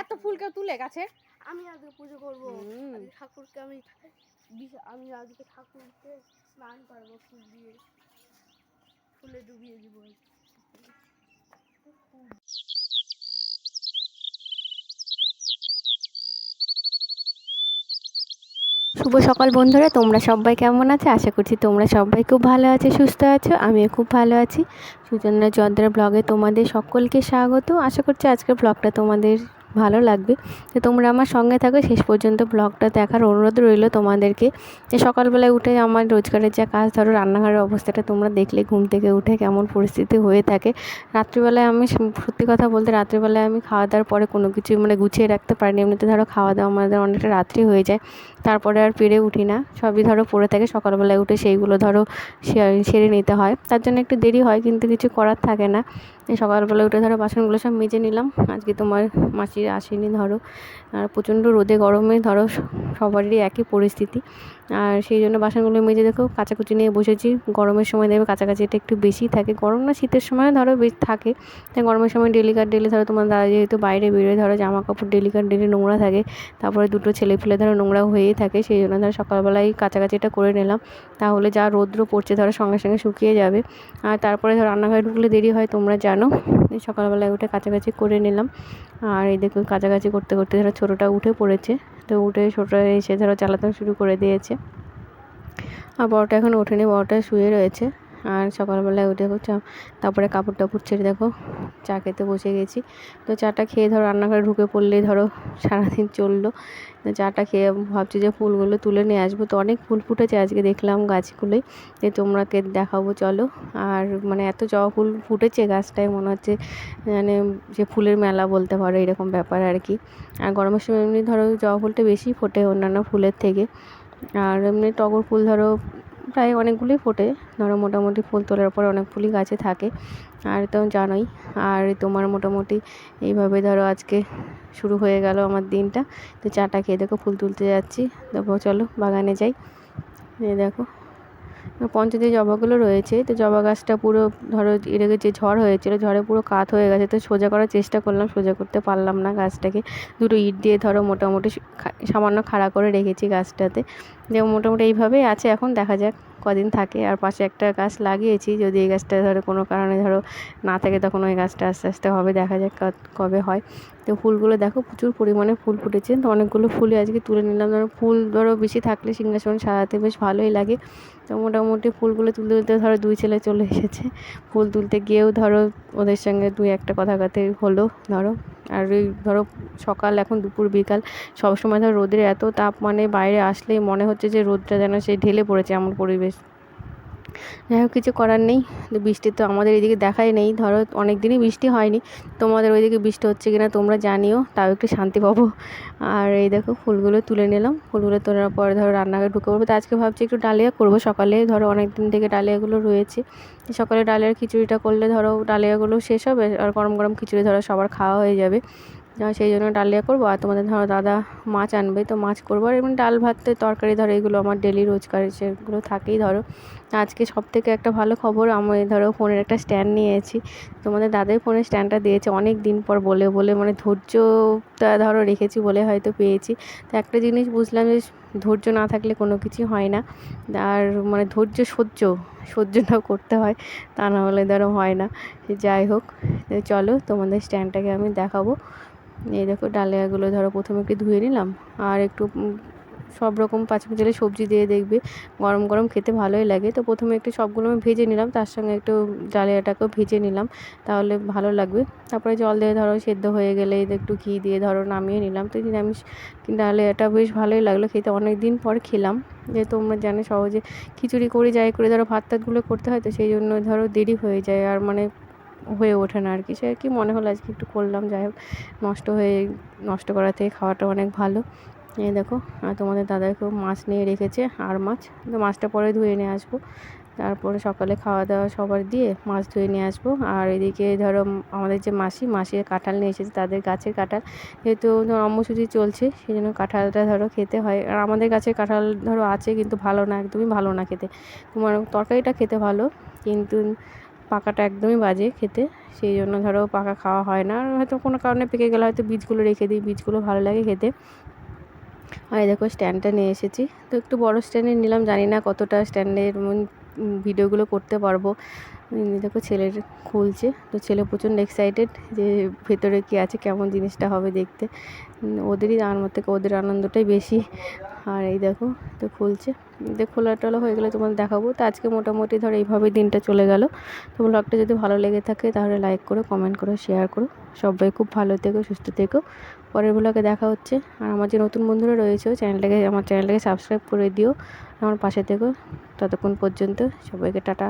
এত ফুল কেউ তুলে গাছে? আমি আজকে পুজো করবো, ঠাকুরকে আমি আজকে ঠাকুরকে স্নান করবো, ফুল দিয়ে ফুলে ডুবিয়ে দিব। শুভ সকাল বন্ধুরা, তোমরা সবাই কেমন আছো? আশা করছি তোমরা সবাই খুব ভালো আছো, সুস্থ আছো। আমিও খুব ভালো আছি। সুচন্দ্রা চন্দ্রা ব্লগে তোমাদের সকলকে স্বাগত। আশা করছি আজকের ব্লগটা তোমাদের ভালো লাগবে। তো তোমরা আমার সঙ্গে থাকো, শেষ পর্যন্ত ব্লগটা দেখার অনুরোধ রইল তোমাদেরকে। যে সকালবেলায় উঠে আমার রোজগারের যা কাজ, ধরো রান্নাঘরের অবস্থাটা তোমরা দেখলে, ঘুম থেকে উঠে কেমন পরিস্থিতি হয়ে থাকে। রাত্রিবেলায় আমি সত্যি কথা বলতে, রাত্রিবেলায় আমি খাওয়া দাওয়ার পরে কোনো কিছু গুছিয়ে রাখতে পারিনি। এমনিতে ধরো খাওয়া দাওয়া আমাদের অনেকটা রাত্রি হয়ে যায়, তারপরে আর পেরে উঠি না, সবই ধরো পড়ে থাকে। সকালবেলায় উঠে সেইগুলো ধরো সেরে নিতে হয়, তার জন্য একটু দেরি হয়, কিন্তু কিছু করার থাকে না। সকালবেলা উঠে ধরো বাসনগুলো সব মেজে নিলাম। আজকে তোমার মাসি আসেনি ধরো, আর প্রচণ্ড রোদে গরমে ধরো সবারই একই পরিস্থিতি। আর সেই জন্য বাসনগুলো মেজে দেখো কাচাকুচি নিয়ে বসেছি। গরমের সময় দেখবে কাছাকাছিটা একটু বেশি থাকে, গরম না শীতের সময় ধরো বেশি থাকে। তাই গরমের সময় ডেলি ধরো তোমার দাদা যেহেতু বাইরে বেরোয়, ধরো জামা কাপড় ডেলি নোংরা থাকে, তারপরে দুটো ছেলে ফেলে ধরো নোংরা হয়েই থাকে। সেই জন্য ধরো সকালবেলায় কাছাকাছিটা করে নিলাম, তাহলে যা রৌদ্র পড়ছে ধরো সঙ্গে সঙ্গে শুকিয়ে যাবে। আর তারপরে ধরো রান্নাঘরে ঢুকলে দেরি হয়, তোমরা জানো। সকালবেলায় উঠে কাছাকাছি করে নিলাম। আর এই দেখো কাছাকাছি করতে করতে ধরো ছোটোটা উঠে পড়েছে। তো উঠে ছোটোটা এসে ধরো চালাতে শুরু করে দিয়েছে। আর বড়টা এখন ওঠেনি, বড়টা শুয়ে রয়েছে। আর সকালবেলায় উঠে তারপরে কাপড় টাপড় ছেড়ে দেখো চা খেতে বসে গেছি। তো চাটা খেয়ে ধরো রান্নাঘরে ঢুকে পড়লেই ধরো সারাদিন চললো। তো চাটা খেয়ে ভাবছি যে ফুলগুলো তুলে নিয়ে আসবো। তো অনেক ফুল ফুটেছে আজকে, দেখলাম গাছগুলোই, যে তোমরাকে দেখাবো চলো। আর এত জবা ফুল ফুটেছে গাছটায়, মনে হচ্ছে যে ফুলের মেলা বলতে পারো, এরকম ব্যাপার আর কি। আর গরমের সময় এমনি ধরো জবা ফুলটা বেশি ফোটে অন্যান্য ফুলের থেকে। আর এমনি টগর ফুল ধরো প্রায় অনেকগুলোই ফোটে, ধরো মোটামুটি ফুল তোলার পরে অনেক ফুলই গাছে থাকে, আর তো জানোই। আর তোমার মোটামুটি এইভাবে ধরো আজকে শুরু হয়ে গেল আমার দিনটা। তো চাটা খেয়ে দেখো ফুল তুলতে যাচ্ছি। দেখো চলো বাগানে যাই। দেখো পঞ্চদের জবাগুলো রয়েছে। তো জবা গাছটা পুরো ধরো এর আগে যে ঝড় হয়েছিল, ঝড়ে পুরো কাত হয়ে গেছে। তো সোজা করার চেষ্টা করলাম, সোজা করতে পারলাম না গাছটাকে। দুটো ইট দিয়ে ধরো মোটামুটি সামান্য খাড়া করে রেখেছি গাছটাতে। যে মোটামুটি এইভাবেই আছে, এখন দেখা যাক কদিন থাকে। আর পাশে একটা গাছ লাগিয়েছি, যদি এই গাছটা ধরো কোনো কারণে ধরো না থাকে, তখন ওই গাছটা আস্তে আস্তে হবে, দেখা যাক কবে হয়। তো ফুলগুলো দেখো প্রচুর পরিমাণে ফুল ফুটেছে। তো অনেকগুলো ফুলই আজকে তুলে নিলাম। ধরো ফুল ধরো বেশি থাকলে সিংহাসন সাজাতে বেশ ভালোই লাগে। তো মোটামুটি ফুলগুলো তুলতে তুলতে ধরো দুই ছেলে চলে এসেছে। ফুল তুলতে গিয়েও ধরো ওদের সঙ্গে দুই একটা কথা কাথে হলো ধরো। আর ওই ধরো সকাল, এখন দুপুর বিকাল সবসময় ধরো রোদের এত তাপ, বাইরে আসলেই মনে হচ্ছে যে রোদটা যেন সে ঢেলে পড়েছে, এমন পরিবেশ। যাই হোক, কিছু করার নেই। বৃষ্টি তো আমাদের এদিকে দেখাই নেই, ধরো অনেক দিনই বৃষ্টি হয়নি। তোমাদের ওইদিকে বৃষ্টি হচ্ছে কিনা তোমরা জানিও, তাও একটু শান্তি পাবো। আর এই দেখো ফুলগুলো তুলে নিলাম। ফুলগুলো তোলার পরে ধরো রান্নাঘরে ঢুকে পড়বো। তো আজকে ভাবছি একটু ডালিয়া করবো সকালে, ধরো অনেক দিন থেকে ডালিয়াগুলো রয়েছে। সকালে ডালিয়ার খিচুড়িটা করলে ধরো ডালিয়াগুলো শেষ হবে, আর গরম গরম খিচুড়ি ধরো সবার খাওয়া হয়ে যাবে। সেই জন্য ডালিয়া করবো। আর তোমাদের ধরো দাদা মাছ আনবে, তো মাছ করবো। আর এমনি ডাল ভাত তরকারি ধরো এগুলো আমার ডেলি রোজকার সেগুলো থাকেই ধরো। আজকে সবথেকে একটা ভালো খবর, আমি ধরো ফোনের একটা স্ট্যান্ড নিয়েছি। তোমাদের দাদাই ফোনের স্ট্যান্ডটা দিয়েছে অনেক দিন পর, বলে বলে ধৈর্যটা ধরো রেখেছি বলে হয়তো পেয়েছি। তো একটা জিনিস বুঝলাম, যে ধৈর্য না থাকলে কোনো কিছুই হয় না। আর ধৈর্য সহ্যটাও করতে হয়, তা না হলে ধরো হয় না। যাই হোক, চলো তোমাদের স্ট্যান্ডটাকে আমি দেখাবো। এই দেখো ডালিয়াগুলো ধরো প্রথমে একটু ধুয়ে নিলাম, আর একটু সব রকম পাঁচমিশালি সবজি দিয়ে দেখবে গরম গরম খেতে ভালোই লাগে। তো প্রথমে একটু সবগুলো আমি ভেজে নিলাম, তার সঙ্গে একটু ডালিয়াটাকেও ভেজে নিলাম, তাহলে ভালো লাগবে। তারপরে জল দিয়ে ধরো সেদ্ধ হয়ে গেলে একটু ঘি দিয়ে ধরো নামিয়ে নিলাম। তো নিরামিষ ডালিয়াটা বেশ ভালোই লাগলো খেতে, অনেক দিন পর খেলাম। যেহেতু তোমরা জানো সহজে খিচুড়ি করি যাই করে ধরো ভাত টাতগুলো করতে হয়, তো সেই জন্য ধরো দেরি হয়ে যায়, আর হয়ে ওঠে না আর কি। সে কি মনে হলো আজকে একটু করলাম। যাই হোক, নষ্ট করা থেকে খাওয়াটা অনেক ভালো। এই দেখো, আর তোমাদের দাদাকেও মাছ নিয়ে রেখেছে, আর মাছ, তো মাছটা পরে ধুয়ে নিয়ে আসবো। তারপরে সকালে খাওয়া দাওয়া সবার দিয়ে মাছ ধুয়ে নিয়ে আসবো। আর এদিকে ধরো আমাদের যে মাসির কাঁঠাল নিয়ে এসেছে, তাদের গাছের কাঁঠাল, যেহেতু অম্বুসূচি চলছে, সেই জন্য কাঁঠালটা ধরো খেতে হয়। আর আমাদের গাছের কাঁঠাল ধরো আছে, কিন্তু ভালো না, একদমই ভালো না খেতে। তোমার তরকারিটা খেতে ভালো, কিন্তু পাকাটা একদমই বাজে খেতে, সেই জন্য ধরো পাকা খাওয়া হয় না। আর হয়তো কোনো কারণে পেকে গেলে হয়তো বীজগুলো রেখে দিই, বীজগুলো ভালো লাগে খেতে। আর এই দেখো স্ট্যান্ডটা নিয়ে এসেছি, তো একটু বড় স্ট্যান্ডে নিলাম, জানি না কতটা স্ট্যান্ডের ভিডিওগুলো করতে পারবো। দেখো ছেলের খুলছে, তো ছেলে প্রচণ্ড এক্সাইটেড যে ভেতরে কি আছে, কেমন জিনিসটা হবে দেখতে। ওদেরই আমার থেকে ওদের আনন্দটাই বেশি। আর এই দেখো তো খুলছে, খোলা টোলা হয়ে গেলে তোমাদের দেখাবো। তো আজকে মোটামুটি ধরো এইভাবে দিনটা চলে গেল। তো ব্লগটা যদি ভালো লেগে থাকে তাহলে লাইক করো, কমেন্ট করো, শেয়ার করো। সবাই খুব ভালো থেকো, সুস্থ থেকো। পরের ব্লগে দেখা হচ্ছে। আর আমার যে নতুন বন্ধুরা রয়েছে আমার চ্যানেলটাকে সাবস্ক্রাইব করে দিও, আমার পাশে থেকো। ততক্ষণ পর্যন্ত সবাইকে টাটা।